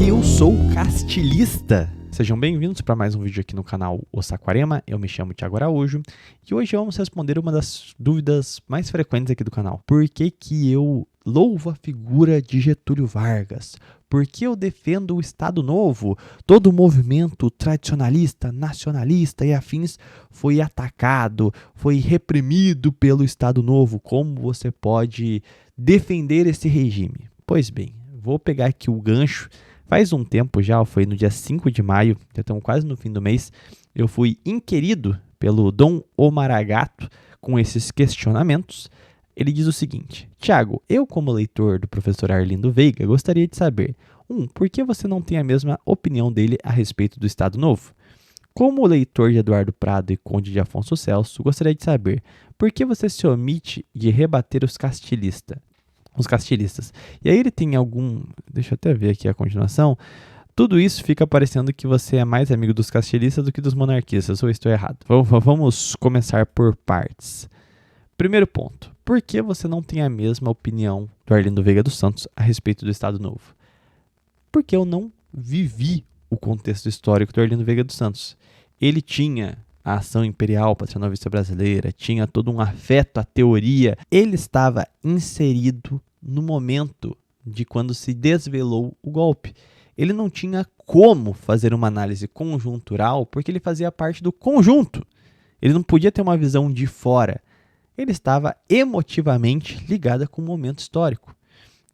Eu sou castilhista. Sejam bem-vindos para mais um vídeo aqui no canal O Saquarema. Eu me chamo Thiago Araújo e hoje vamos responder uma das dúvidas mais frequentes aqui do canal. Por que eu louvo a figura de Getúlio Vargas? Por que eu defendo o Estado Novo? Todo o movimento tradicionalista, nacionalista e afins foi atacado, foi reprimido pelo Estado Novo. Como você pode defender esse regime? Pois bem, vou pegar aqui o gancho. Faz um tempo já, foi no dia 5 de maio, já estamos quase no fim do mês, eu fui inquirido pelo Dom Omar Agato com esses questionamentos. Ele diz o seguinte: Thiago, eu como leitor do professor Arlindo Veiga gostaria de saber, por que você não tem a mesma opinião dele a respeito do Estado Novo? Como leitor de Eduardo Prado e Conde de Afonso Celso, gostaria de saber, por que você se omite de rebater os castilhistas? E aí ele tem deixa eu até ver aqui a continuação. Tudo isso fica parecendo que você é mais amigo dos castilhistas do que dos monarquistas, ou estou errado? Vamos começar por partes. Primeiro ponto, por que você não tem a mesma opinião do Arlindo Veiga dos Santos a respeito do Estado Novo? Porque eu não vivi o contexto histórico do Arlindo Veiga dos Santos. Ele tinha a ação imperial paternalista brasileira, tinha todo um afeto à teoria. Ele estava inserido no momento de quando se desvelou o golpe. Ele não tinha como fazer uma análise conjuntural porque ele fazia parte do conjunto. Ele não podia ter uma visão de fora. Ele estava emotivamente ligado com o momento histórico.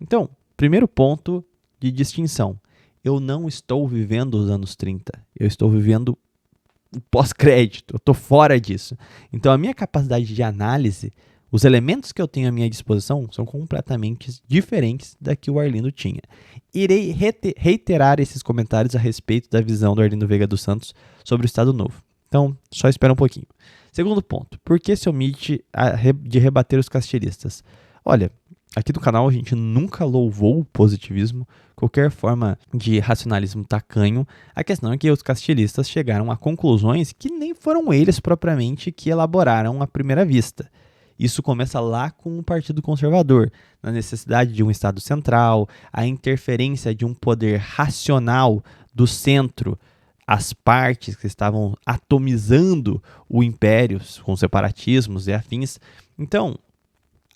Então, primeiro ponto de distinção. Eu não estou vivendo os anos 30. Eu estou vivendo pós-crédito, eu estou fora disso. Então a minha capacidade de análise, os elementos que eu tenho à minha disposição são completamente diferentes da que o Arlindo tinha. Irei reiterar esses comentários a respeito da visão do Arlindo Veiga dos Santos sobre o Estado Novo. Então, só espera um pouquinho. Segundo ponto, por que se omite de rebater os castilhistas? Olha, aqui no canal a gente nunca louvou o positivismo, qualquer forma de racionalismo tacanho. A questão é que os castilhistas chegaram a conclusões que nem foram eles propriamente que elaboraram à primeira vista. Isso começa lá com o Partido Conservador, na necessidade de um Estado central, a interferência de um poder racional do centro, as partes que estavam atomizando o império com separatismos e afins. Então,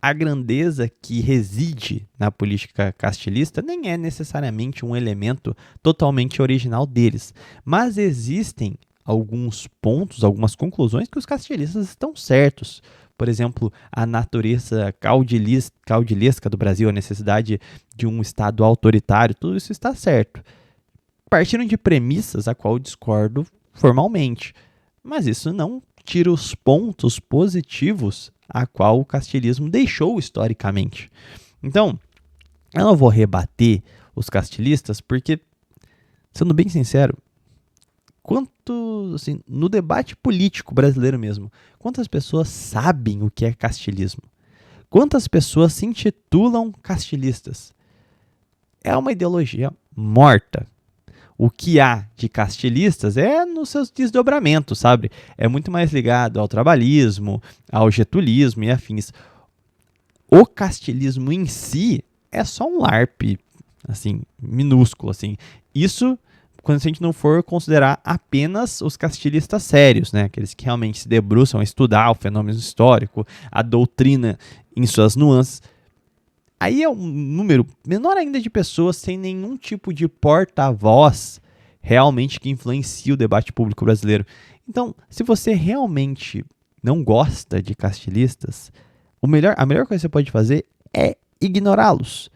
a grandeza que reside na política castilhista nem é necessariamente um elemento totalmente original deles, mas existem alguns pontos, algumas conclusões que os castilhistas estão certos. Por exemplo, a natureza caudilesca do Brasil, a necessidade de um Estado autoritário, tudo isso está certo. Partiram de premissas a qual eu discordo formalmente, mas isso não tira os pontos positivos a qual o castilhismo deixou historicamente. Então, eu não vou rebater os castilhistas porque, sendo bem sincero, no debate político brasileiro mesmo, quantas pessoas sabem o que é castilhismo? Quantas pessoas se intitulam castilhistas? É uma ideologia morta. O que há de castilhistas é nos seus desdobramentos, sabe? É muito mais ligado ao trabalhismo, ao getulismo e afins. O castilismo em si é só um LARP, assim, minúsculo, assim. Isso quando a gente não for considerar apenas os castilistas sérios, né? Aqueles que realmente se debruçam a estudar o fenômeno histórico, a doutrina em suas nuances. Aí é um número menor ainda de pessoas sem nenhum tipo de porta-voz realmente que influencia o debate público brasileiro. Então, se você realmente não gosta de castilistas, a melhor coisa que você pode fazer é ignorá-los.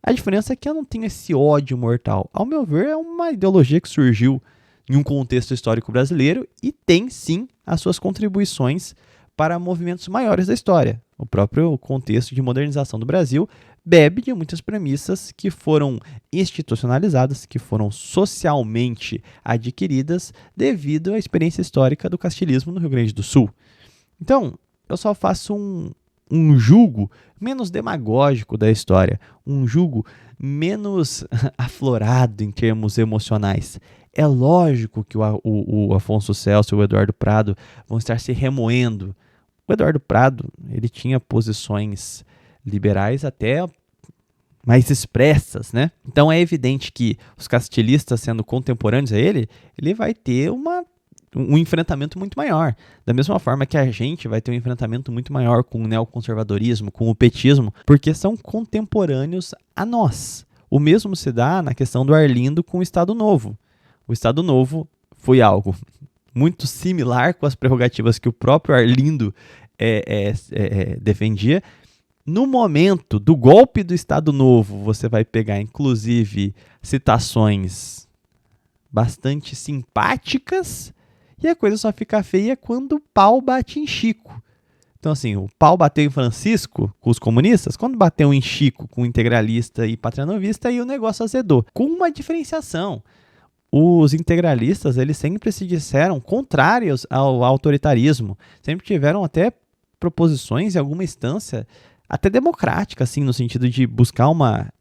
A diferença é que eu não tenho esse ódio mortal. Ao meu ver, é uma ideologia que surgiu em um contexto histórico brasileiro e tem, sim, as suas contribuições para movimentos maiores da história. O próprio contexto de modernização do Brasil bebe de muitas premissas que foram institucionalizadas, que foram socialmente adquiridas devido à experiência histórica do castilismo no Rio Grande do Sul. Então, eu só faço um julgo menos demagógico da história, um julgo menos aflorado em termos emocionais. É lógico que o Afonso Celso e o Eduardo Prado vão estar se remoendo. O Eduardo Prado, ele tinha posições liberais até mais expressas, né? Então é evidente que os castilistas, sendo contemporâneos a ele vai ter um enfrentamento muito maior. Da mesma forma que a gente vai ter um enfrentamento muito maior com o neoconservadorismo, com o petismo, porque são contemporâneos a nós. O mesmo se dá na questão do Arlindo com o Estado Novo. O Estado Novo foi algo muito similar com as prerrogativas que o próprio Arlindo defendia. No momento do golpe do Estado Novo, você vai pegar, inclusive, citações bastante simpáticas, e a coisa só fica feia quando o pau bate em Chico. Então, assim, o pau bateu em Francisco com os comunistas, quando bateu em Chico com o integralista e patrianovista, aí o negócio azedou. Com uma diferenciação. Os integralistas, eles sempre se disseram contrários ao autoritarismo. Sempre tiveram até proposições em alguma instância até democrática, assim, no sentido de buscar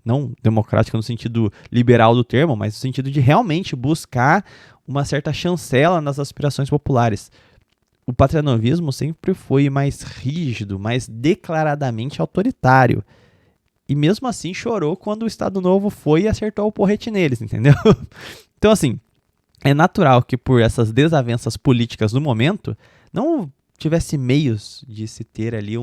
não democrática no sentido liberal do termo, mas no sentido de realmente buscar uma certa chancela nas aspirações populares. O patrianovismo sempre foi mais rígido, mais declaradamente autoritário. E mesmo assim chorou quando o Estado Novo foi e acertou o porrete neles, entendeu? Então, assim, é natural que por essas desavenças políticas no momento, não tivesse meios de se ter ali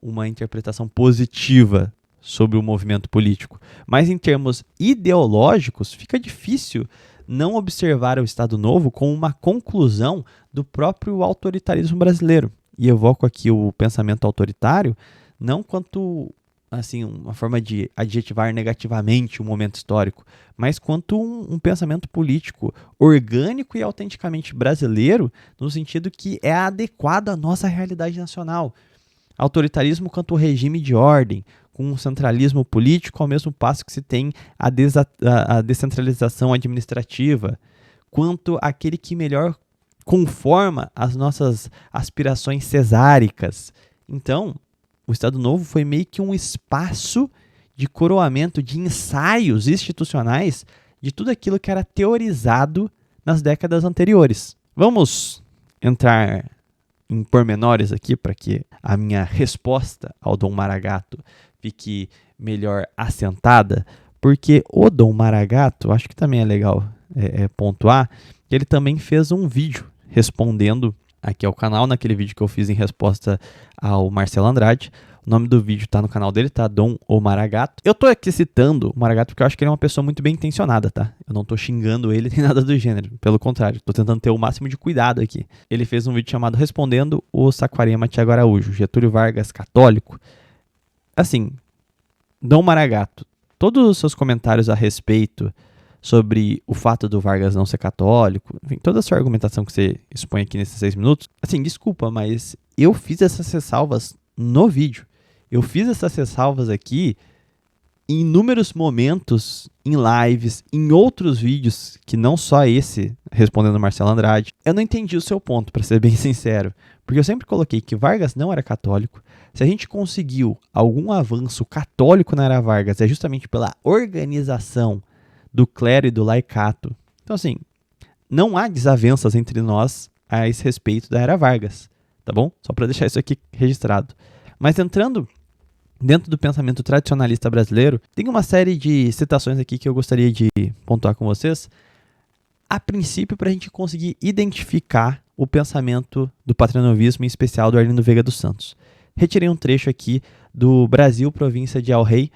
uma interpretação positiva sobre o movimento político. Mas em termos ideológicos, fica difícil não observar o Estado Novo como uma conclusão do próprio autoritarismo brasileiro. E evoco aqui o pensamento autoritário, não quanto assim, uma forma de adjetivar negativamente o momento histórico, mas quanto um pensamento político orgânico e autenticamente brasileiro, no sentido que é adequado à nossa realidade nacional. Autoritarismo quanto regime de ordem, com um centralismo político ao mesmo passo que se tem a descentralização administrativa, quanto aquele que melhor conforma as nossas aspirações cesáricas. Então, o Estado Novo foi meio que um espaço de coroamento, de ensaios institucionais de tudo aquilo que era teorizado nas décadas anteriores. Vamos entrar em pormenores aqui para que a minha resposta ao Dom Maragato fique melhor assentada, porque o Dom Maragato, acho que também é legal pontuar, que ele também fez um vídeo respondendo aqui ao canal, naquele vídeo que eu fiz em resposta ao Marcelo Andrade. O nome do vídeo tá no canal dele, tá? Dom o Maragato. Eu tô aqui citando o Maragato porque eu acho que ele é uma pessoa muito bem intencionada, tá? Eu não tô xingando ele nem nada do gênero. Pelo contrário, tô tentando ter o máximo de cuidado aqui. Ele fez um vídeo chamado Respondendo o Saquarema Tiago Araújo, Getúlio Vargas católico. Assim, Dom Maragato, todos os seus comentários a respeito sobre o fato do Vargas não ser católico, enfim, toda a sua argumentação que você expõe aqui nesses 6 minutos, assim, desculpa, mas eu fiz essas ressalvas no vídeo. Eu fiz essas ressalvas aqui em inúmeros momentos, em lives, em outros vídeos, que não só esse, respondendo Marcelo Andrade. Eu não entendi o seu ponto, para ser bem sincero, porque eu sempre coloquei que Vargas não era católico. Se a gente conseguiu algum avanço católico na era Vargas, é justamente pela organização do clero e do laicato. Então, assim, não há desavenças entre nós a esse respeito da era Vargas, tá bom? Só para deixar isso aqui registrado. Mas entrando dentro do pensamento tradicionalista brasileiro, tem uma série de citações aqui que eu gostaria de pontuar com vocês, a princípio para a gente conseguir identificar o pensamento do patrianovismo, em especial do Arlindo Veiga dos Santos. Retirei um trecho aqui do Brasil, província de El-Rei,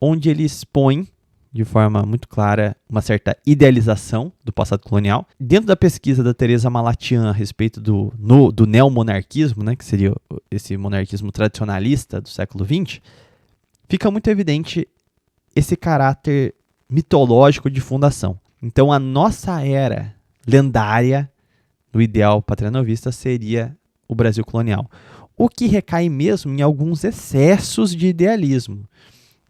onde ele expõe de forma muito clara uma certa idealização do passado colonial. Dentro da pesquisa da Teresa Malatian a respeito do neomonarquismo, né, que seria esse monarquismo tradicionalista do século XX, fica muito evidente esse caráter mitológico de fundação. Então a nossa era lendária do ideal patrianovista seria o Brasil colonial, o que recai mesmo em alguns excessos de idealismo.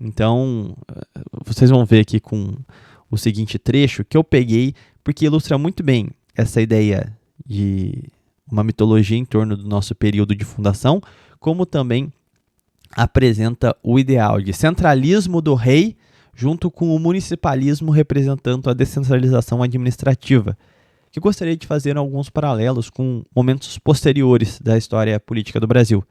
Então, vocês vão ver aqui com o seguinte trecho que eu peguei, porque ilustra muito bem essa ideia de uma mitologia em torno do nosso período de fundação, como também apresenta o ideal de centralismo do rei junto com o municipalismo representando a descentralização administrativa, que eu gostaria de fazer alguns paralelos com momentos posteriores da história política do Brasil.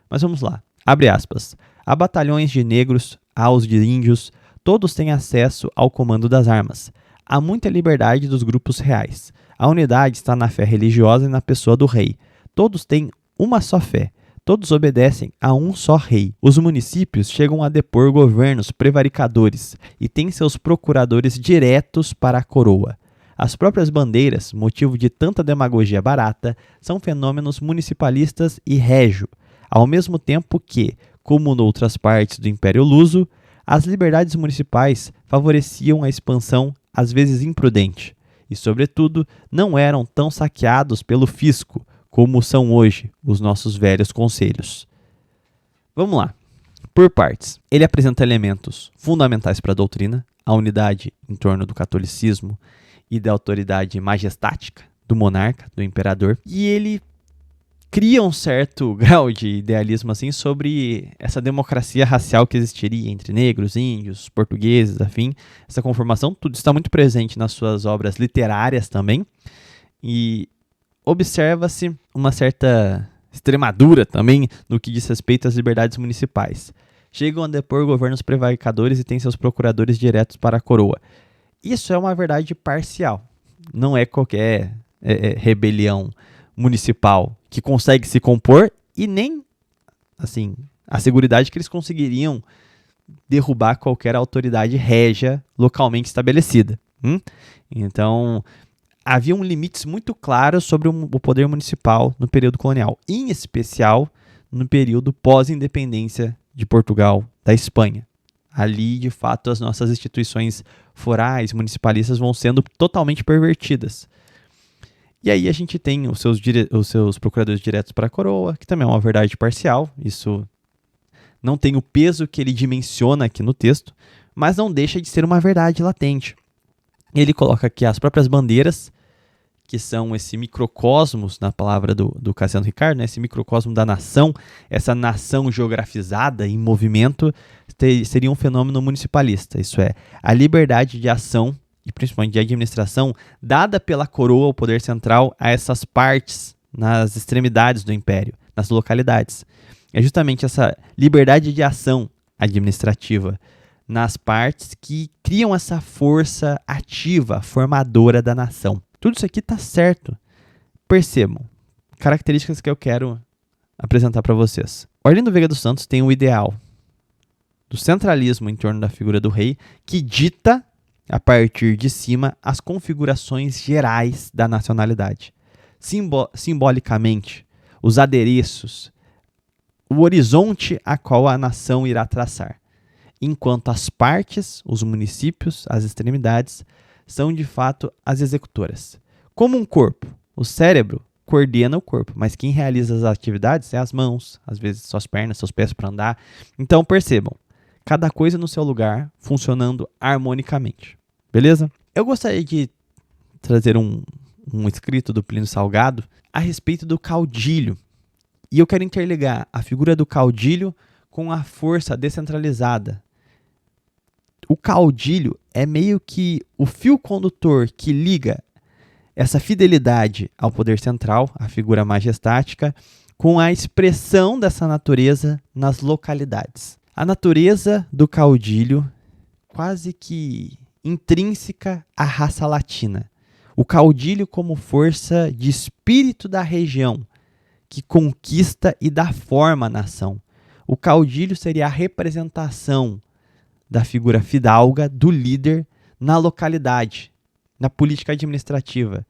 Mas vamos lá. Abre aspas. Há batalhões de negros aos de índios, todos têm acesso ao comando das armas. Há muita liberdade dos grupos reais. A unidade está na fé religiosa e na pessoa do rei. Todos têm uma só fé. Todos obedecem a um só rei. Os municípios chegam a depor governos prevaricadores e têm seus procuradores diretos para a coroa. As próprias bandeiras, motivo de tanta demagogia barata, são fenômenos municipalistas e régio, ao mesmo tempo que, como noutras partes do Império Luso, as liberdades municipais favoreciam a expansão, às vezes imprudente, e, sobretudo, não eram tão saqueados pelo fisco, como são hoje os nossos velhos conselhos. Vamos lá, por partes. Ele apresenta elementos fundamentais para a doutrina, a unidade em torno do catolicismo e da autoridade majestática do monarca, do imperador, e ele cria um certo grau de idealismo assim sobre essa democracia racial que existiria entre negros, índios, portugueses, afim. Essa conformação, tudo está muito presente nas suas obras literárias também, e observa-se uma certa extremadura também no que diz respeito às liberdades municipais. Chegam a depor governos prevaricadores e têm seus procuradores diretos para a coroa. Isso é uma verdade parcial. Não é qualquer rebelião municipal que consegue se compor e nem assim, a seguridade que eles conseguiriam derrubar qualquer autoridade régia localmente estabelecida. Então, haviam limites muito claros sobre o poder municipal no período colonial, em especial no período pós-independência de Portugal da Espanha. Ali, de fato, as nossas instituições forais, municipalistas, vão sendo totalmente pervertidas. E aí a gente tem os seus procuradores diretos para a coroa, que também é uma verdade parcial. Isso não tem o peso que ele dimensiona aqui no texto, mas não deixa de ser uma verdade latente. Ele coloca aqui as próprias bandeiras, que são esse microcosmos, na palavra do Cassiano Ricardo, né? Esse microcosmo da nação, essa nação geografizada em movimento, seria um fenômeno municipalista. Isso é, a liberdade de ação e principalmente de administração dada pela coroa, o poder central, a essas partes nas extremidades do império, nas localidades. É justamente essa liberdade de ação administrativa nas partes que criam essa força ativa, formadora da nação. Tudo isso aqui está certo. Percebam, características que eu quero apresentar para vocês. Orlindo Veiga dos Santos tem o ideal do centralismo em torno da figura do rei, que dita, a partir de cima, as configurações gerais da nacionalidade. Simbolicamente, os adereços, o horizonte a qual a nação irá traçar. Enquanto as partes, os municípios, as extremidades, são de fato as executoras. Como um corpo, o cérebro coordena o corpo, mas quem realiza as atividades é as mãos, às vezes suas pernas, seus pés para andar. Então percebam, cada coisa no seu lugar, funcionando harmonicamente. Beleza? Eu gostaria de trazer um escrito do Plínio Salgado a respeito do caudilho. E eu quero interligar a figura do caudilho com a força descentralizada. O caudilho é meio que o fio condutor que liga essa fidelidade ao poder central, a figura majestática, com a expressão dessa natureza nas localidades. A natureza do caudilho, quase que intrínseca à raça latina. O caudilho como força de espírito da região, que conquista e dá forma à nação. O caudilho seria a representação da figura fidalga, do líder, na localidade, na política administrativa.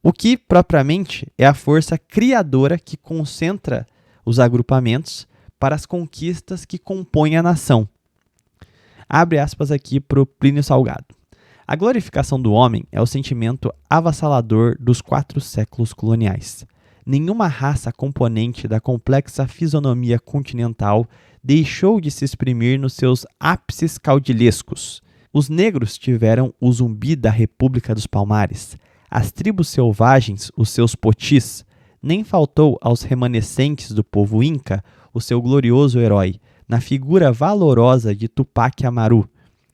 O que, propriamente, é a força criadora que concentra os agrupamentos para as conquistas que compõem a nação. Abre aspas aqui para o Plínio Salgado. A glorificação do homem é o sentimento avassalador dos 4 séculos coloniais. Nenhuma raça componente da complexa fisionomia continental deixou de se exprimir nos seus ápices caudilhescos. Os negros tiveram o zumbi da República dos Palmares, as tribos selvagens os seus potis, nem faltou aos remanescentes do povo inca o seu glorioso herói, na figura valorosa de Tupac Amaru.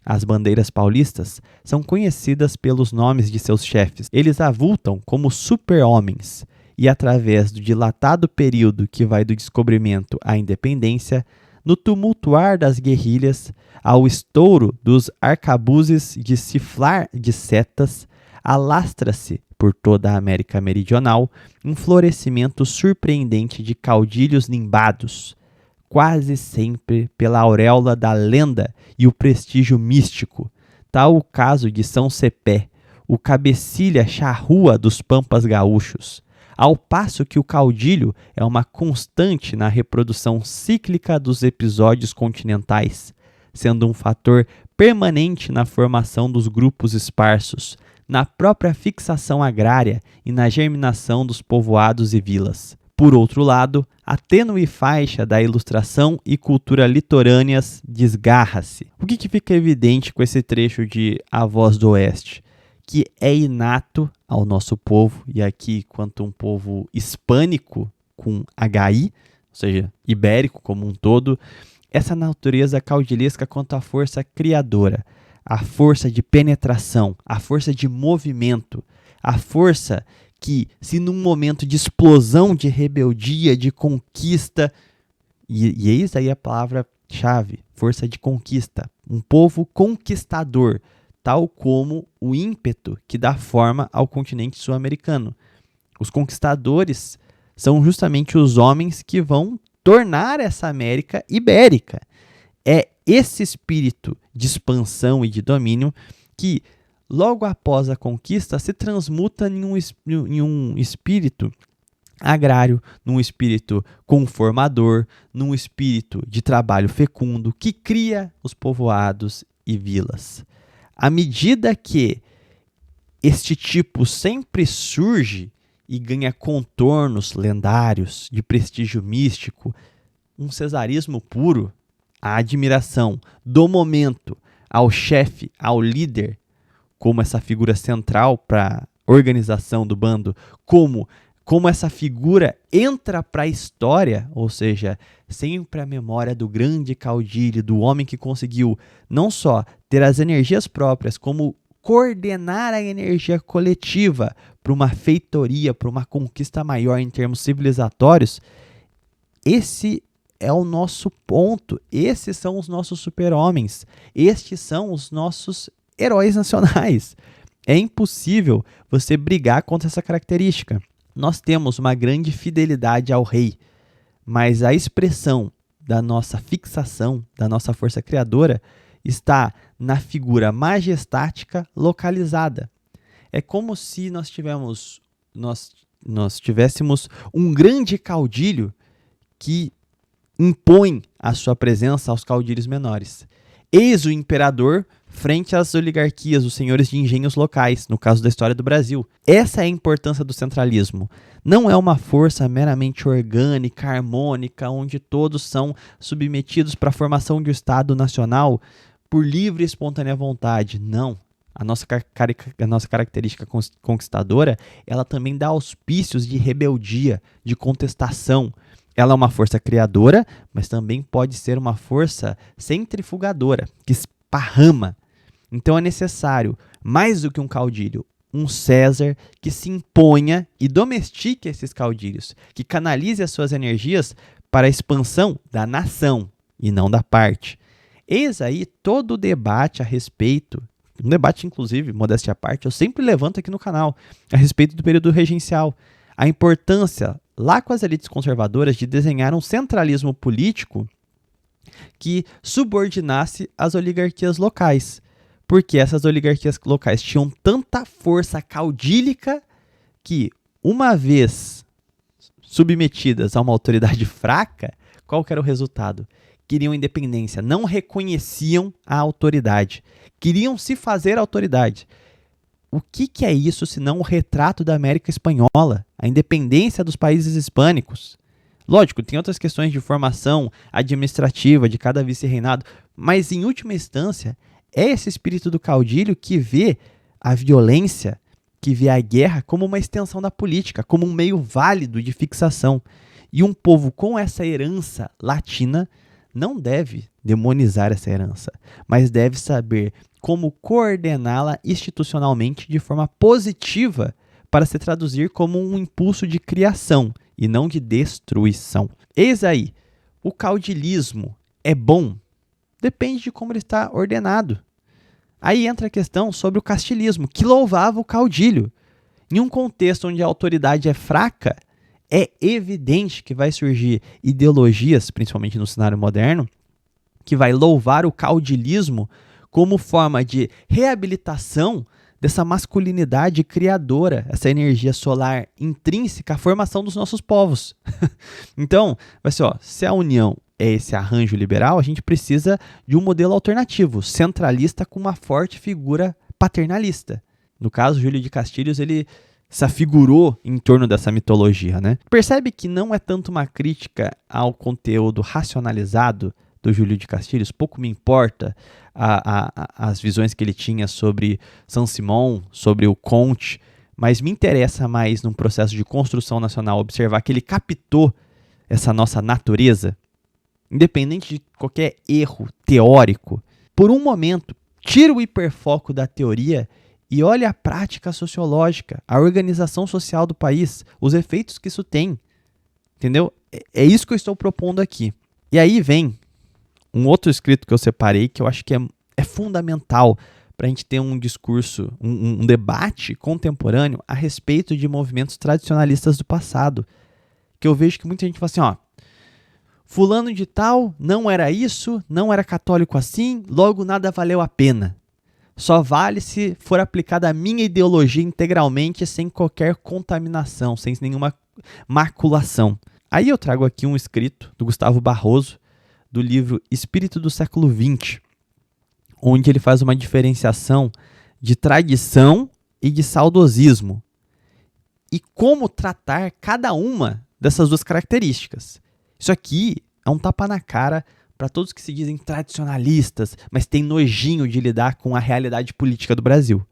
As bandeiras paulistas são conhecidas pelos nomes de seus chefes. Eles avultam como super-homens e, através do dilatado período que vai do descobrimento à independência, no tumultuar das guerrilhas, ao estouro dos arcabuzes de cifrar de setas, alastra-se por toda a América Meridional um florescimento surpreendente de caudilhos nimbados, quase sempre pela auréola da lenda e o prestígio místico, tal o caso de São Cepé, o cabecilha charrua dos pampas gaúchos, ao passo que o caudilho é uma constante na reprodução cíclica dos episódios continentais, sendo um fator permanente na formação dos grupos esparsos, na própria fixação agrária e na germinação dos povoados e vilas. Por outro lado, a tênue faixa da ilustração e cultura litorâneas desgarra-se. O que fica evidente com esse trecho de A Voz do Oeste? Que é inato ao nosso povo, e aqui quanto um povo hispânico com HI, ou seja, ibérico como um todo, essa natureza caudilhesca quanto à força criadora, a força de penetração, a força de movimento, a força que, se num momento de explosão, de rebeldia, de conquista, e eis aí a palavra-chave, força de conquista, um povo conquistador, tal como o ímpeto que dá forma ao continente sul-americano. Os conquistadores são justamente os homens que vão tornar essa América ibérica. É esse espírito de expansão e de domínio que, logo após a conquista, se transmuta em um espírito agrário, num espírito conformador, num espírito de trabalho fecundo que cria os povoados e vilas. À medida que este tipo sempre surge e ganha contornos lendários de prestígio místico, um cesarismo puro, a admiração do momento ao chefe, ao líder, como essa figura central para a organização do bando, como essa figura entra para a história, ou seja, sempre a memória do grande caudilho, do homem que conseguiu não só ter as energias próprias, como coordenar a energia coletiva para uma feitoria, para uma conquista maior em termos civilizatórios. Esse é o nosso ponto, esses são os nossos super-homens, estes são os nossos heróis nacionais. É impossível você brigar contra essa característica. Nós temos uma grande fidelidade ao rei, mas a expressão da nossa fixação, da nossa força criadora, está na figura majestática localizada. É como se nós tivéssemos um grande caudilho que impõe a sua presença aos caudilhos menores. Eis o imperador frente às oligarquias, os senhores de engenhos locais, no caso da história do Brasil. Essa é a importância do centralismo. Não é uma força meramente orgânica, harmônica, onde todos são submetidos para a formação de um Estado nacional por livre e espontânea vontade. Não. A nossa característica conquistadora, ela também dá auspícios de rebeldia, de contestação. Ela é uma força criadora, mas também pode ser uma força centrifugadora, que esparrama. Então é necessário, mais do que um caudilho, um César que se imponha e domestique esses caudilhos, que canalize as suas energias para a expansão da nação e não da parte. Eis aí todo o debate a respeito, um debate inclusive, modéstia à parte, eu sempre levanto aqui no canal, a respeito do período regencial. A importância, lá com as elites conservadoras, de desenhar um centralismo político que subordinasse as oligarquias locais. Porque essas oligarquias locais tinham tanta força caudílica que, uma vez submetidas a uma autoridade fraca, qual que era o resultado? Queriam independência, não reconheciam a autoridade, queriam se fazer autoridade. O que é isso senão o retrato da América Espanhola, a independência dos países hispânicos? Lógico, tem outras questões de formação administrativa de cada vice-reinado, mas em última instância é esse espírito do caudilho que vê a violência, que vê a guerra como uma extensão da política, como um meio válido de fixação. E um povo com essa herança latina não deve demonizar essa herança, mas deve saber como coordená-la institucionalmente de forma positiva para se traduzir como um impulso de criação e não de destruição. Eis aí, o caudilismo é bom? Depende de como ele está ordenado. Aí entra a questão sobre o castilhismo, que louvava o caudilho. Em um contexto onde a autoridade é fraca, é evidente que vai surgir ideologias, principalmente no cenário moderno, que vai louvar o caudilismo como forma de reabilitação dessa masculinidade criadora, essa energia solar intrínseca à formação dos nossos povos. Então, vai ser, se a união é esse arranjo liberal, a gente precisa de um modelo alternativo, centralista com uma forte figura paternalista. No caso, Júlio de Castilhos, ele se afigurou em torno dessa mitologia, né? Percebe que não é tanto uma crítica ao conteúdo racionalizado do Júlio de Castilhos, pouco me importa as visões que ele tinha sobre Saint-Simon, sobre o Comte, mas me interessa mais num processo de construção nacional observar que ele captou essa nossa natureza, independente de qualquer erro teórico. Por um momento, tira o hiperfoco da teoria e olha a prática sociológica, a organização social do país, os efeitos que isso tem. Entendeu? É isso que eu estou propondo aqui. E aí vem um outro escrito que eu separei, que eu acho que é fundamental para a gente ter um discurso, um debate contemporâneo a respeito de movimentos tradicionalistas do passado. Que eu vejo que muita gente fala assim, fulano de tal não era isso, não era católico assim, logo nada valeu a pena. Só vale se for aplicada a minha ideologia integralmente, sem qualquer contaminação, sem nenhuma maculação. Aí eu trago aqui um escrito do Gustavo Barroso, do livro Espírito do Século XX, onde ele faz uma diferenciação de tradição e de saudosismo. E como tratar cada uma dessas duas características. Isso aqui é um tapa na cara para todos que se dizem tradicionalistas, mas têm nojinho de lidar com a realidade política do Brasil.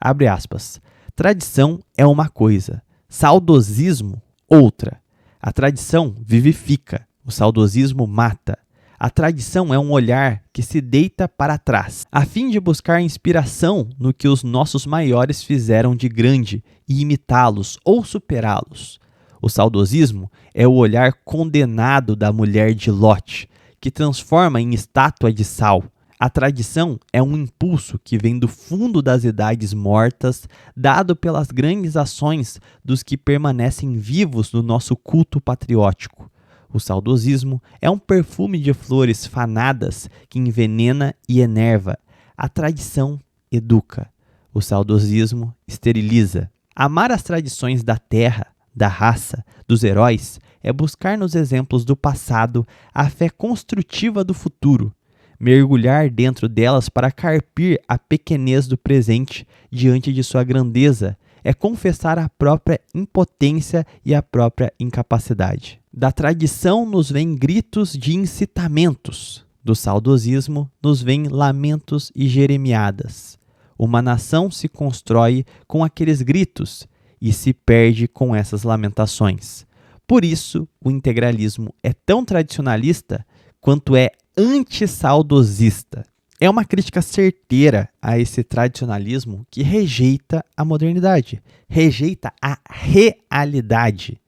Abre aspas. Tradição é uma coisa, saudosismo outra. A tradição vivifica, o saudosismo mata. A tradição é um olhar que se deita para trás, a fim de buscar inspiração no que os nossos maiores fizeram de grande e imitá-los ou superá-los. O saudosismo é o olhar condenado da mulher de Lot, que transforma em estátua de sal. A tradição é um impulso que vem do fundo das idades mortas, dado pelas grandes ações dos que permanecem vivos no nosso culto patriótico. O saudosismo é um perfume de flores fanadas que envenena e enerva. A tradição educa. O saudosismo esteriliza. Amar as tradições da terra, da raça, dos heróis, é buscar nos exemplos do passado a fé construtiva do futuro, mergulhar dentro delas para carpir a pequenez do presente diante de sua grandeza, é confessar a própria impotência e a própria incapacidade. Da tradição nos vêm gritos de incitamentos, do saudosismo nos vêm lamentos e jeremiadas. Uma nação se constrói com aqueles gritos e se perde com essas lamentações. Por isso, o integralismo é tão tradicionalista quanto é antissaudosista. É uma crítica certeira a esse tradicionalismo que rejeita a modernidade, rejeita a realidade.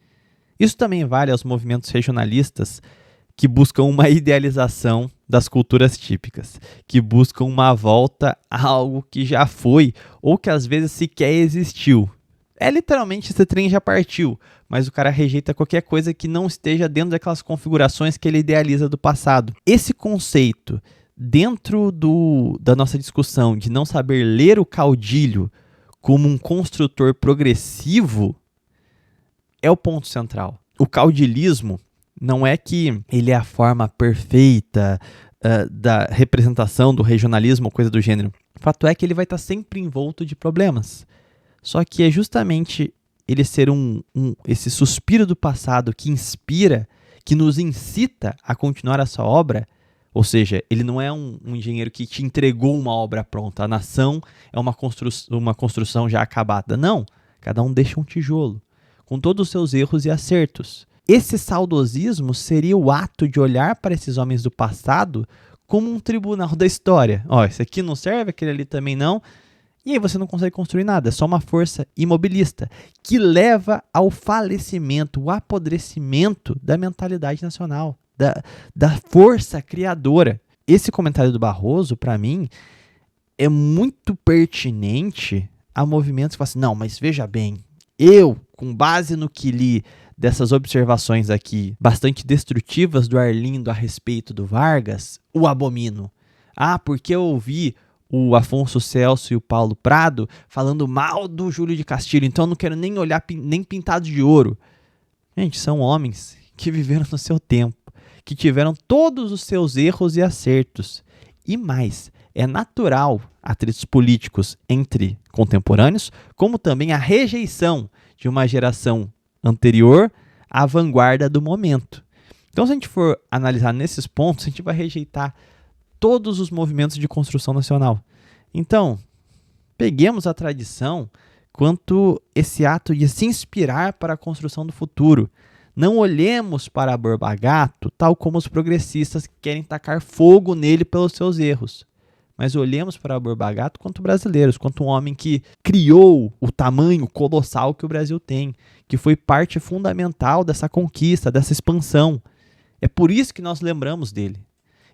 Isso também vale aos movimentos regionalistas que buscam uma idealização das culturas típicas, que buscam uma volta a algo que já foi ou que às vezes sequer existiu. É literalmente, esse trem já partiu, mas o cara rejeita qualquer coisa que não esteja dentro daquelas configurações que ele idealiza do passado. Esse conceito, dentro da nossa discussão de não saber ler o caudilho como um construtor progressivo, é o ponto central. O caudilismo não é que ele é a forma perfeita da representação do regionalismo ou coisa do gênero. O fato é que ele vai estar sempre envolto de problemas. Só que é justamente ele ser esse suspiro do passado que inspira, que nos incita a continuar essa obra. Ou seja, ele não é um engenheiro que te entregou uma obra pronta. A nação é uma construção já acabada. Não, cada um deixa um tijolo, com todos os seus erros e acertos. Esse saudosismo seria o ato de olhar para esses homens do passado como um tribunal da história. Esse aqui não serve, aquele ali também não. E aí você não consegue construir nada, é só uma força imobilista que leva ao falecimento, o apodrecimento da mentalidade nacional. da força criadora. Esse comentário do Barroso, para mim, é muito pertinente a movimentos que falam assim, não, mas veja bem, eu, com base no que li dessas observações aqui, bastante destrutivas do Arlindo a respeito do Vargas, o abomino. Ah, porque eu ouvi o Afonso Celso e o Paulo Prado falando mal do Júlio de Castilho, então eu não quero nem olhar nem pintado de ouro. Gente, são homens que viveram no seu tempo, que tiveram todos os seus erros e acertos. E mais, é natural atritos políticos entre contemporâneos, como também a rejeição de uma geração anterior à vanguarda do momento. Então, se a gente for analisar nesses pontos, a gente vai rejeitar todos os movimentos de construção nacional. Então, peguemos a tradição quanto esse ato de se inspirar para a construção do futuro. Não olhemos para Borba Gato tal como os progressistas que querem tacar fogo nele pelos seus erros. Mas olhemos para Borba Gato quanto brasileiros, quanto um homem que criou o tamanho colossal que o Brasil tem, que foi parte fundamental dessa conquista, dessa expansão. É por isso que nós lembramos dele.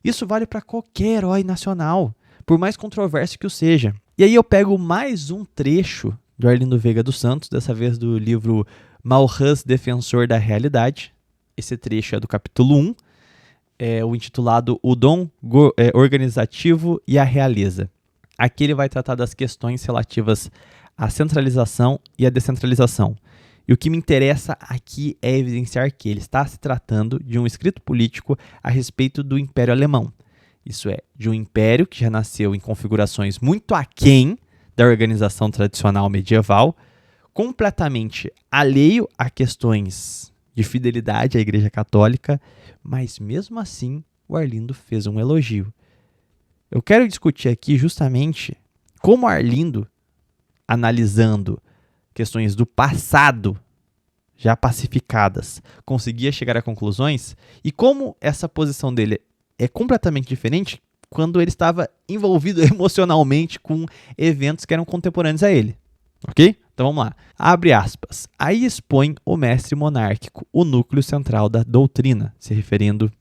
Isso vale para qualquer herói nacional, por mais controverso que o seja. E aí eu pego mais um trecho do Arlindo Veiga dos Santos, dessa vez do livro Malraux, Defensor da Realidade. Esse trecho é do capítulo 1, o intitulado O Dom Organizativo e a Realeza. Aqui ele vai tratar das questões relativas à centralização e à descentralização. E o que me interessa aqui é evidenciar que ele está se tratando de um escrito político a respeito do Império Alemão. Isso é, de um império que já nasceu em configurações muito aquém da organização tradicional medieval, completamente alheio a questões de fidelidade à Igreja Católica, mas mesmo assim o Arlindo fez um elogio. Eu quero discutir aqui justamente como Arlindo, analisando questões do passado já pacificadas, conseguia chegar a conclusões e como essa posição dele é completamente diferente quando ele estava envolvido emocionalmente com eventos que eram contemporâneos a ele. Ok? Então vamos lá. Abre aspas. Aí expõe o mestre monárquico o núcleo central da doutrina, se referindo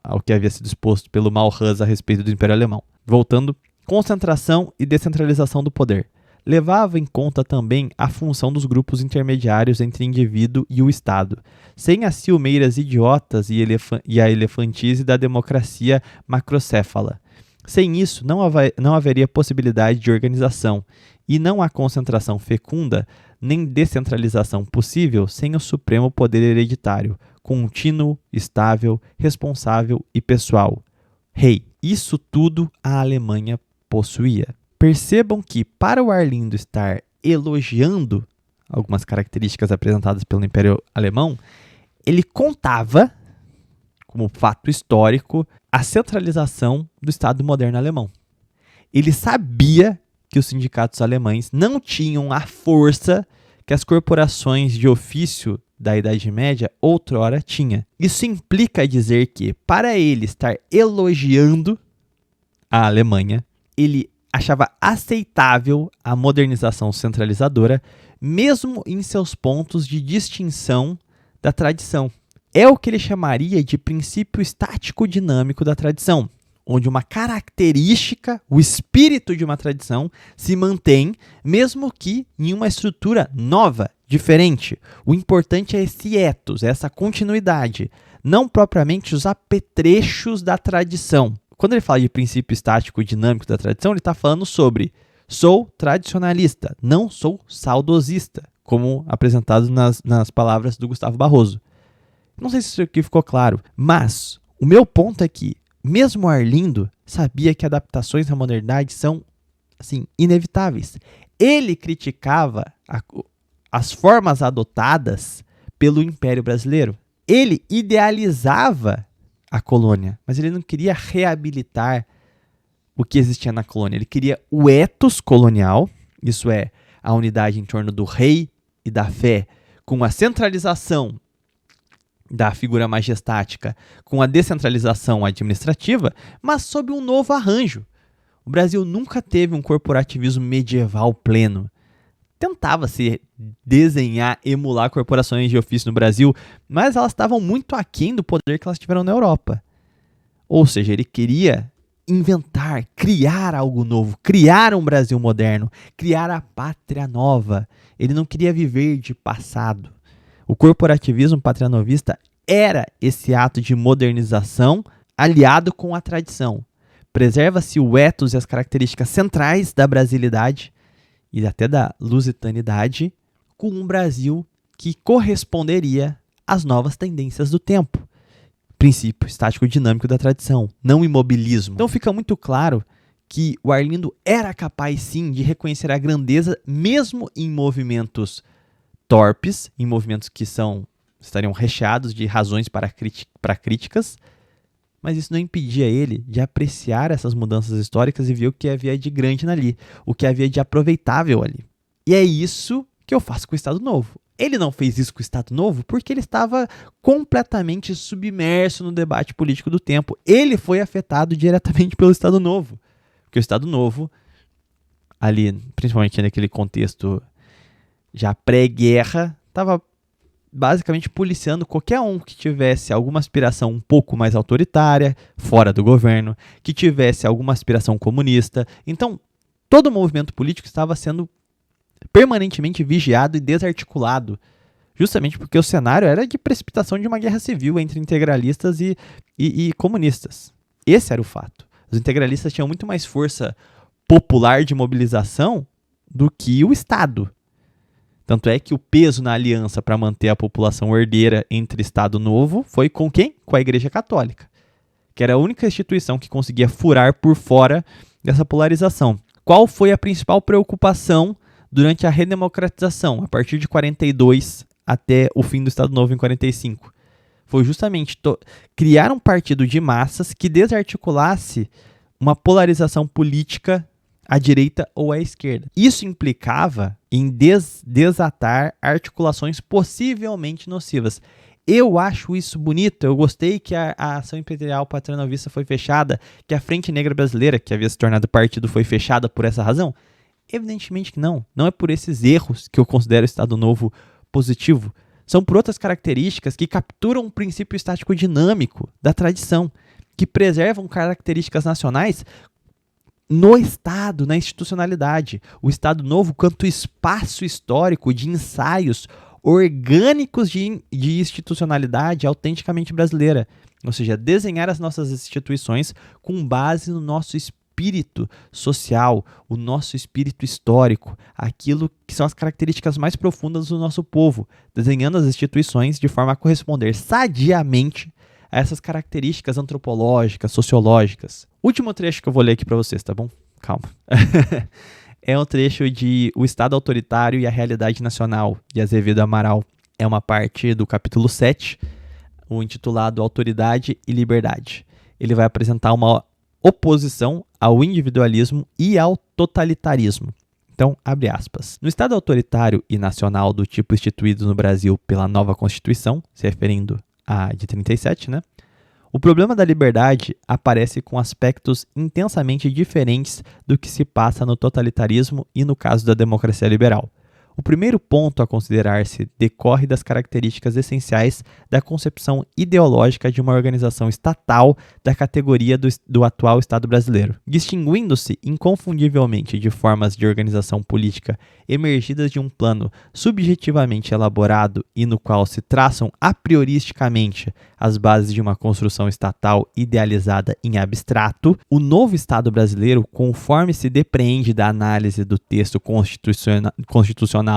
ao que havia sido exposto pelo Malraux a respeito do Império Alemão. Voltando, concentração e descentralização do poder. Levava em conta também a função dos grupos intermediários entre indivíduo e o Estado, sem as ciumeiras idiotas e a elefantice da democracia macrocéfala. Sem isso, não haveria possibilidade de organização, e não há concentração fecunda nem descentralização possível sem o supremo poder hereditário, contínuo, estável, responsável e pessoal. Rei. Isso tudo a Alemanha possuía. Percebam que, para o Arlindo estar elogiando algumas características apresentadas pelo Império Alemão, ele contava, como fato histórico, a centralização do Estado moderno alemão. Ele sabia que os sindicatos alemães não tinham a força que as corporações de ofício da Idade Média outrora tinha. Isso implica dizer que, para ele estar elogiando a Alemanha, ele achava aceitável a modernização centralizadora, mesmo em seus pontos de distinção da tradição. É o que ele chamaria de princípio estático dinâmico da tradição, onde uma característica, o espírito de uma tradição, se mantém, mesmo que em uma estrutura nova, diferente. O importante é esse ethos, essa continuidade, não propriamente os apetrechos da tradição. Quando ele fala de princípio estático dinâmico da tradição, ele está falando sobre sou tradicionalista, não sou saudosista, como apresentado nas palavras do Gustavo Barroso. Não sei se isso aqui ficou claro, mas o meu ponto é que mesmo Arlindo sabia que adaptações à modernidade são assim, inevitáveis. Ele criticava as formas adotadas pelo Império Brasileiro. Ele idealizava a colônia, mas ele não queria reabilitar o que existia na colônia. Ele queria o ethos colonial, isso é, a unidade em torno do rei e da fé, com a centralização da figura majestática, com a descentralização administrativa, mas sob um novo arranjo. O Brasil nunca teve um corporativismo medieval pleno. tentava se desenhar, emular corporações de ofício no Brasil, mas elas estavam muito aquém do poder que elas tiveram na Europa. Ou seja, ele queria inventar, criar algo novo, criar um Brasil moderno, criar a pátria nova. Ele não queria viver de passado. O corporativismo patrianovista era esse ato de modernização aliado com a tradição. Preserva-se o ethos e as características centrais da brasilidade e até da lusitanidade, com um Brasil que corresponderia às novas tendências do tempo. Princípio estático dinâmico da tradição, não imobilismo. Então fica muito claro que o Arlindo era capaz sim de reconhecer a grandeza mesmo em movimentos torpes, em movimentos que estariam recheados de razões para críticas, mas isso não impedia ele de apreciar essas mudanças históricas e ver o que havia de grande ali, o que havia de aproveitável ali. E é isso que eu faço com o Estado Novo. Ele não fez isso com o Estado Novo porque ele estava completamente submerso no debate político do tempo. Ele foi afetado diretamente pelo Estado Novo. Porque o Estado Novo, ali, principalmente naquele contexto já pré-guerra, estava basicamente policiando qualquer um que tivesse alguma aspiração um pouco mais autoritária, fora do governo, que tivesse alguma aspiração comunista. Então, todo o movimento político estava sendo permanentemente vigiado e desarticulado, justamente porque o cenário era de precipitação de uma guerra civil entre integralistas e comunistas. Esse era o fato. Os integralistas tinham muito mais força popular de mobilização do que o Estado. Tanto é que o peso na aliança para manter a população herdeira entre Estado Novo foi com quem? Com a Igreja Católica, que era a única instituição que conseguia furar por fora dessa polarização. Qual foi a principal preocupação durante a redemocratização, a partir de 42 até o fim do Estado Novo em 45? Foi justamente criar um partido de massas que desarticulasse uma polarização política à direita ou à esquerda. Isso implicava em desatar articulações possivelmente nocivas. Eu acho isso bonito, eu gostei que a ação imperial patrianovista foi fechada, que a Frente Negra Brasileira, que havia se tornado partido, foi fechada por essa razão. Evidentemente que não. Não é por esses erros que eu considero o Estado Novo positivo. São por outras características que capturam um princípio estático dinâmico da tradição, que preservam características nacionais no Estado, na institucionalidade. O Estado Novo, quanto espaço histórico de ensaios orgânicos de institucionalidade autenticamente brasileira. Ou seja, desenhar as nossas instituições com base no nosso espírito social, o nosso espírito histórico, aquilo que são as características mais profundas do nosso povo, desenhando as instituições de forma a corresponder sadiamente a essas características antropológicas, sociológicas. Último trecho que eu vou ler aqui para vocês, tá bom? Calma. É um trecho de O Estado Autoritário e a Realidade Nacional, de Azevedo Amaral. É uma parte do capítulo 7, o intitulado Autoridade e Liberdade. Ele vai apresentar uma oposição ao individualismo e ao totalitarismo. Então, abre aspas. No Estado autoritário e nacional do tipo instituído no Brasil pela nova Constituição, se referindo à de 37, né? O problema da liberdade aparece com aspectos intensamente diferentes do que se passa no totalitarismo e no caso da democracia liberal. O primeiro ponto a considerar-se decorre das características essenciais da concepção ideológica de uma organização estatal da categoria do atual Estado brasileiro, distinguindo-se inconfundivelmente de formas de organização política emergidas de um plano subjetivamente elaborado e no qual se traçam a prioristicamente as bases de uma construção estatal idealizada em abstrato. O novo Estado brasileiro, conforme se depreende da análise do texto constitucional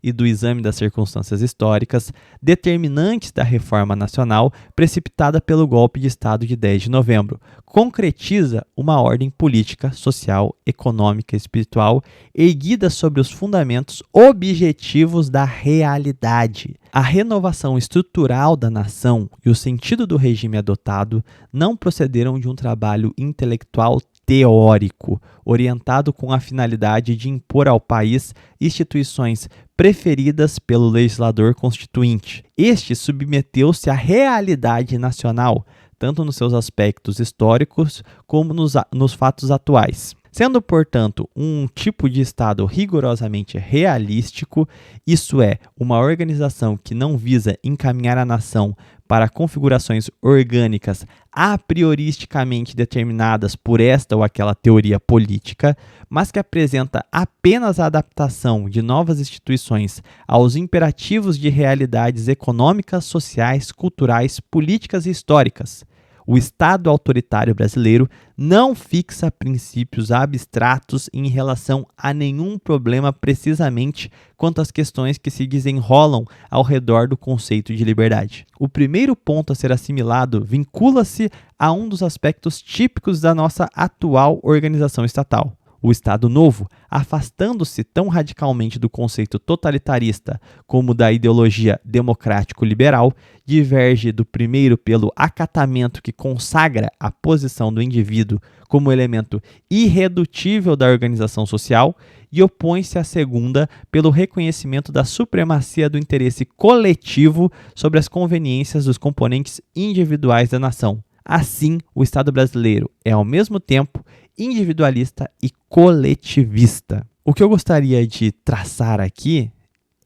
e do exame das circunstâncias históricas determinantes da reforma nacional precipitada pelo golpe de Estado de 10 de novembro, concretiza uma ordem política, social, econômica e espiritual erguida sobre os fundamentos objetivos da realidade. A renovação estrutural da nação e o sentido do regime adotado não procederam de um trabalho intelectual teórico, orientado com a finalidade de impor ao país instituições preferidas pelo legislador constituinte. Este submeteu-se à realidade nacional, tanto nos seus aspectos históricos como nos fatos atuais. Sendo, portanto, um tipo de Estado rigorosamente realístico, isso é, uma organização que não visa encaminhar a nação para configurações orgânicas a prioristicamente determinadas por esta ou aquela teoria política, mas que apresenta apenas a adaptação de novas instituições aos imperativos de realidades econômicas, sociais, culturais, políticas e históricas. O Estado autoritário brasileiro não fixa princípios abstratos em relação a nenhum problema precisamente quanto às questões que se desenrolam ao redor do conceito de liberdade. O primeiro ponto a ser assimilado vincula-se a um dos aspectos típicos da nossa atual organização estatal. O Estado Novo, afastando-se tão radicalmente do conceito totalitarista como da ideologia democrático-liberal, diverge do primeiro pelo acatamento que consagra a posição do indivíduo como elemento irredutível da organização social e opõe-se à segunda pelo reconhecimento da supremacia do interesse coletivo sobre as conveniências dos componentes individuais da nação. Assim, o Estado brasileiro é, ao mesmo tempo, individualista e coletivista. O que eu gostaria de traçar aqui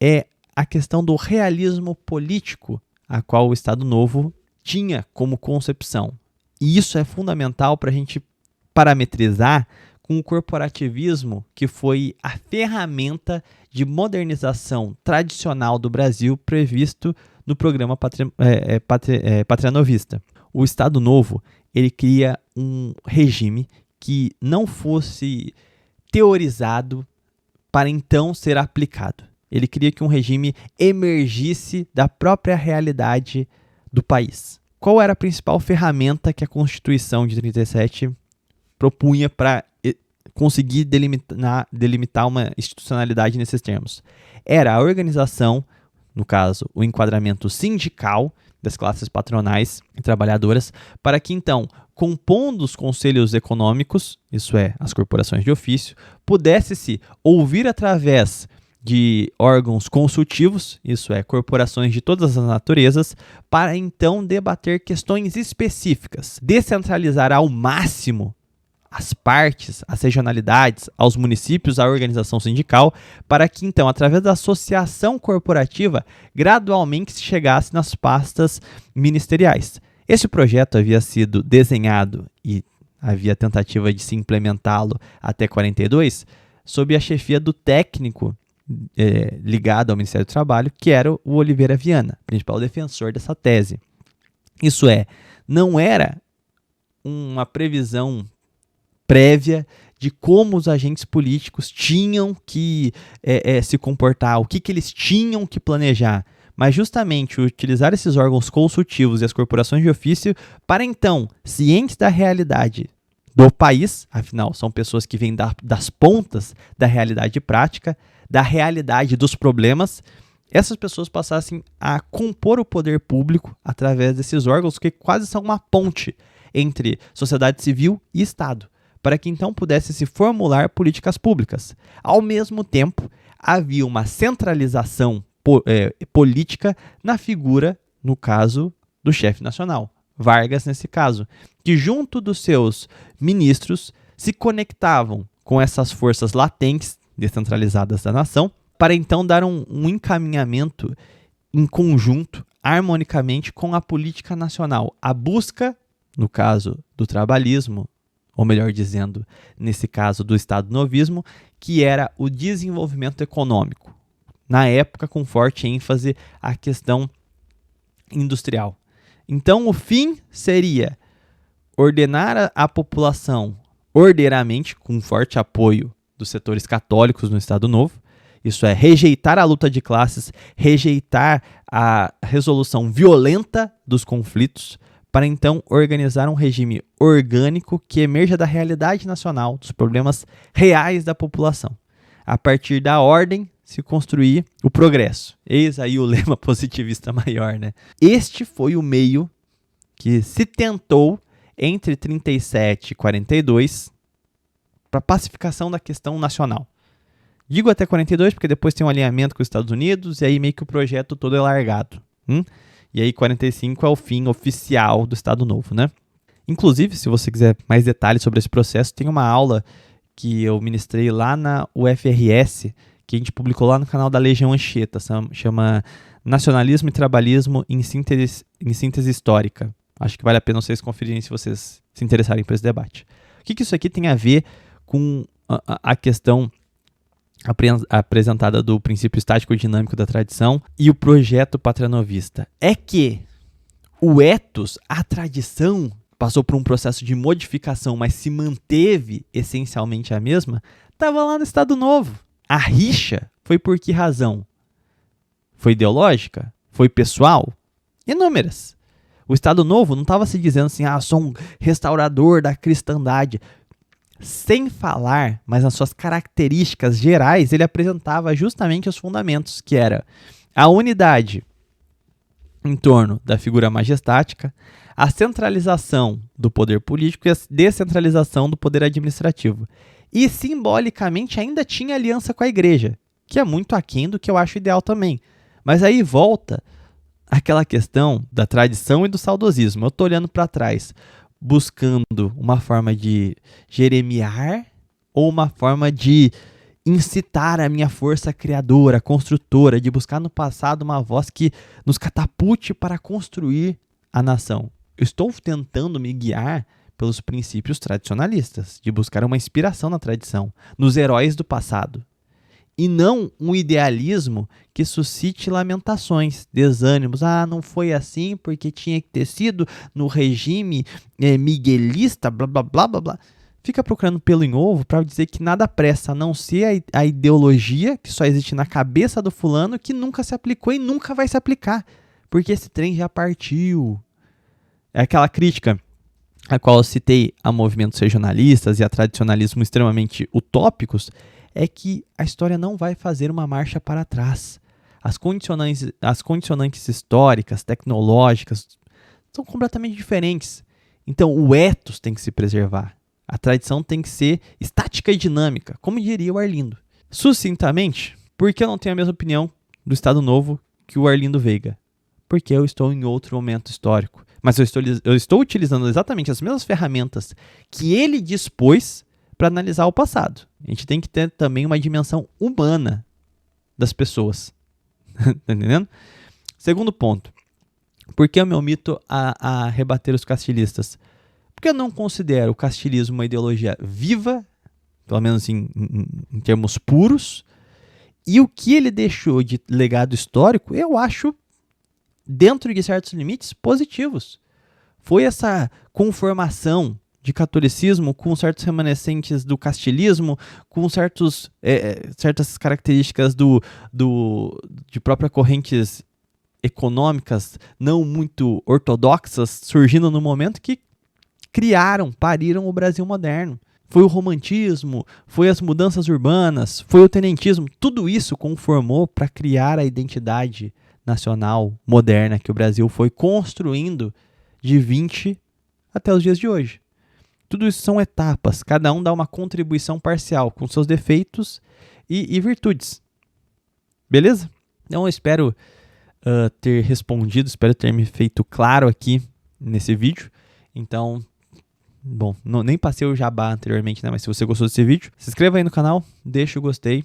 é a questão do realismo político, a qual o Estado Novo tinha como concepção. E isso é fundamental para a gente parametrizar com o corporativismo, que foi a ferramenta de modernização tradicional do Brasil previsto no programa patrianovista. O Estado Novo, ele cria um regime que não fosse teorizado para então ser aplicado. Ele queria que um regime emergisse da própria realidade do país. Qual era a principal ferramenta que a Constituição de 37 propunha para conseguir delimitar uma institucionalidade nesses termos? Era a organização, no caso, o enquadramento sindical das classes patronais e trabalhadoras, para que então, compondo os conselhos econômicos, isso é, as corporações de ofício, pudesse-se ouvir através de órgãos consultivos, isso é, corporações de todas as naturezas, para então debater questões específicas, descentralizar ao máximo as partes, as regionalidades, aos municípios, a organização sindical, para que então, através da associação corporativa, gradualmente se chegasse nas pastas ministeriais. Esse projeto havia sido desenhado e havia tentativa de se implementá-lo até 42, sob a chefia do técnico ligado ao Ministério do Trabalho, que era o Oliveira Viana, principal defensor dessa tese. Isso é, não era uma previsão prévia de como os agentes políticos tinham que se comportar, o que eles tinham que planejar, mas justamente utilizar esses órgãos consultivos e as corporações de ofício para então, cientes da realidade do país, afinal são pessoas que vêm das pontas da realidade prática, da realidade dos problemas, essas pessoas passassem a compor o poder público através desses órgãos que quase são uma ponte entre sociedade civil e Estado, para que então pudesse se formular políticas públicas. Ao mesmo tempo, havia uma centralização política na figura, no caso, do chefe nacional, Vargas nesse caso, que junto dos seus ministros se conectavam com essas forças latentes, descentralizadas da nação, para então dar um encaminhamento em conjunto, harmonicamente com a política nacional. A busca, no caso do trabalhismo, ou melhor dizendo, nesse caso do Estado Novismo, que era o desenvolvimento econômico, na época com forte ênfase à questão industrial. Então, o fim seria ordenar a população ordeiramente, com forte apoio dos setores católicos no Estado Novo, isso é, rejeitar a luta de classes, rejeitar a resolução violenta dos conflitos, para então organizar um regime orgânico que emerja da realidade nacional, dos problemas reais da população. A partir da ordem, se construir o progresso. Eis aí o lema positivista maior, né? Este foi o meio que se tentou entre 37 e 42 para a pacificação da questão nacional. Digo até 42 porque depois tem um alinhamento com os Estados Unidos e aí meio que o projeto todo é largado. E aí 45 é o fim oficial do Estado Novo, né? Inclusive, se você quiser mais detalhes sobre esse processo, tem uma aula que eu ministrei lá na UFRS, que a gente publicou lá no canal da Legião Anchieta, chama Nacionalismo e Trabalhismo em síntese Histórica. Acho que vale a pena vocês conferirem se vocês se interessarem por esse debate. O que isso aqui tem a ver com a questão apresentada do princípio estático-dinâmico da tradição e o projeto patranovista? É que o ethos, a tradição, passou por um processo de modificação, mas se manteve essencialmente a mesma, estava lá no Estado Novo. A rixa foi por que razão? Foi ideológica? Foi pessoal? Inúmeras. O Estado Novo não estava se dizendo assim, sou um restaurador da cristandade. Sem falar, mas nas suas características gerais, ele apresentava justamente os fundamentos, que era a unidade em torno da figura majestática, a centralização do poder político e a descentralização do poder administrativo. E, simbolicamente, ainda tinha aliança com a igreja, que é muito aquém do que eu acho ideal também. Mas aí volta aquela questão da tradição e do saudosismo. Eu estou olhando para trás, buscando uma forma de jeremiar ou uma forma de incitar a minha força criadora, construtora, de buscar no passado uma voz que nos catapulte para construir a nação. Eu estou tentando me guiar pelos princípios tradicionalistas, de buscar uma inspiração na tradição, nos heróis do passado. E não um idealismo que suscite lamentações, desânimos. Não foi assim porque tinha que ter sido no regime miguelista, blá, blá, blá, blá, blá. Fica procurando pelo em ovo para dizer que nada presta, a não ser a ideologia que só existe na cabeça do fulano, que nunca se aplicou e nunca vai se aplicar, porque esse trem já partiu. É aquela crítica a qual eu citei a movimentos regionalistas e a tradicionalismo extremamente utópicos, é que a história não vai fazer uma marcha para trás. As condicionantes históricas, tecnológicas, são completamente diferentes. Então, o ethos tem que se preservar. A tradição tem que ser estática e dinâmica, como diria o Arlindo. Sucintamente, por que eu não tenho a mesma opinião do Estado Novo que o Arlindo Veiga? Porque eu estou em outro momento histórico. Mas eu estou utilizando exatamente as mesmas ferramentas que ele dispôs para analisar o passado. A gente tem que ter também uma dimensão humana das pessoas. Tá entendendo? Segundo ponto. Por que eu me omito a rebater os castilistas? Porque eu não considero o castilismo uma ideologia viva, pelo menos em termos puros, e o que ele deixou de legado histórico, eu acho, dentro de certos limites, positivos. Foi essa conformação de catolicismo com certos remanescentes do castilismo, com certas características de próprias correntes econômicas não muito ortodoxas surgindo no momento que pariram o Brasil moderno. Foi o romantismo, foi as mudanças urbanas, foi o tenentismo, tudo isso conformou para criar a identidade nacional moderna que o Brasil foi construindo de 20 até os dias de hoje. Tudo isso são etapas, cada um dá uma contribuição parcial, com seus defeitos e virtudes. Beleza? Então eu espero ter respondido, espero ter me feito claro aqui nesse vídeo. Então, bom, nem passei o jabá anteriormente, né? Mas se você gostou desse vídeo, se inscreva aí no canal, deixa o gostei.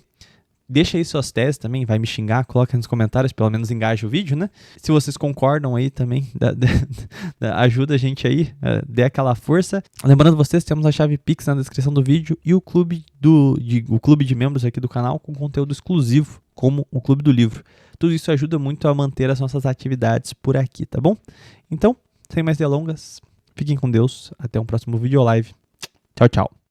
Deixa aí suas teses também, vai me xingar, coloca nos comentários, pelo menos engaja o vídeo, né? Se vocês concordam aí também, ajuda a gente aí, dê aquela força. Lembrando vocês, temos a chave Pix na descrição do vídeo e o clube de membros aqui do canal com conteúdo exclusivo, como o Clube do Livro. Tudo isso ajuda muito a manter as nossas atividades por aqui, tá bom? Então, sem mais delongas, fiquem com Deus, até um próximo vídeo ou live. Tchau, tchau.